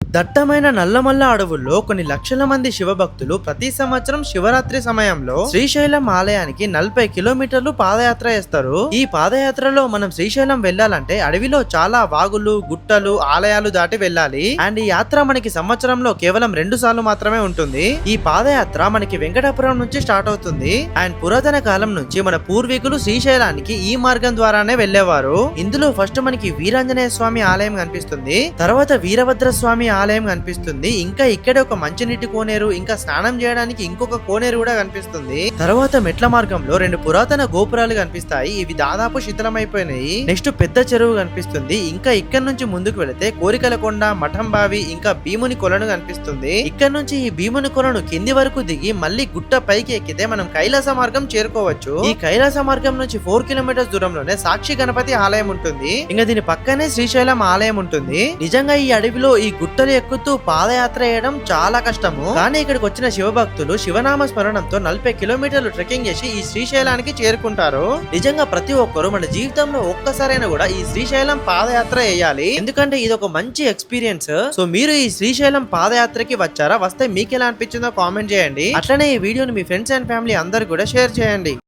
దట్టమైన నల్లమల్ల అడవుల్లో కొన్ని లక్షల మంది శివభక్తులు ప్రతి సంవత్సరం శివరాత్రి సమయంలో శ్రీశైలం ఆలయానికి 40 కిలోమీటర్లు పాదయాత్ర చేస్తారు. ఈ పాదయాత్రలో మనం శ్రీశైలం వెళ్ళాలంటే అడవిలో చాలా వాగులు, గుట్టలు, ఆలయాలు దాటి వెళ్ళాలి. అండ్ ఈ యాత్ర మనకి సంవత్సరంలో కేవలం 2 సార్లు మాత్రమే ఉంటుంది. ఈ పాదయాత్ర మనకి వెంకటాపురం నుంచి స్టార్ట్ అవుతుంది. అండ్ పురాతన కాలం నుంచి మన పూర్వీకులు శ్రీశైలానికి ఈ మార్గం ద్వారానే వెళ్లేవారు. ఇందులో ఫస్ట్ మనకి వీరాంజనేయ స్వామి ఆలయం కనిపిస్తుంది, తర్వాత వీరభద్ర స్వామి ఆలయం కనిపిస్తుంది, ఇంకా ఇక్కడే ఒక మంచినీటి కోనేరు, ఇంకా స్నానం చేయడానికి ఇంకొక కోనేరు కూడా కనిపిస్తుంది. తర్వాత మెట్ల మార్గంలో 2 పురాతన గోపురాలు కనిపిస్తాయి. ఇవి దాదాపు శిథిలమైపోయినాయి. నెక్స్ట్ పెద్ద చెరువు కనిపిస్తుంది. ఇంకా ఇక్కడ నుంచి ముందుకు వెళితే కోరికల కొండ, మఠం బావి, ఇంకా భీముని కొలను కనిపిస్తుంది. ఇక్కడ నుంచి ఈ భీముని కొలను కింది వరకు దిగి మళ్ళీ గుట్ట పైకి ఎక్కితే మనం కైలాస మార్గం చేరుకోవచ్చు. ఈ కైలాస మార్గం నుంచి 4 కిలోమీటర్స్ దూరంలోనే సాక్షి గణపతి ఆలయం ఉంటుంది. ఇంకా దీని పక్కనే శ్రీశైలం ఆలయం ఉంటుంది. నిజంగా ఈ అడవిలో ఈ గుట్టలు ఎక్కుతూ పాదయాత్ర చేయడం చాలా కష్టము. కానీ ఇక్కడికి వచ్చిన శివభక్తులు శివనామ స్మరణంతో 40 కిలోమీటర్లు ట్రెక్కింగ్ చేసి ఈ శ్రీశైలానికి చేరుకుంటారు. నిజంగా ప్రతి ఒక్కరు మన జీవితంలో ఒక్కసారైనా కూడా ఈ శ్రీశైలం పాదయాత్ర చేయాలి. ఎందుకంటే ఇది ఒక మంచి ఎక్స్పీరియన్స్. సో మీరు ఈ శ్రీశైలం పాదయాత్రకి వచ్చారా? వస్తే మీకు ఎలా అనిపించిందో కామెంట్ చేయండి. అట్లనే ఈ వీడియోని మీ ఫ్రెండ్స్ అండ్ ఫ్యామిలీ అందరు కూడా షేర్ చేయండి.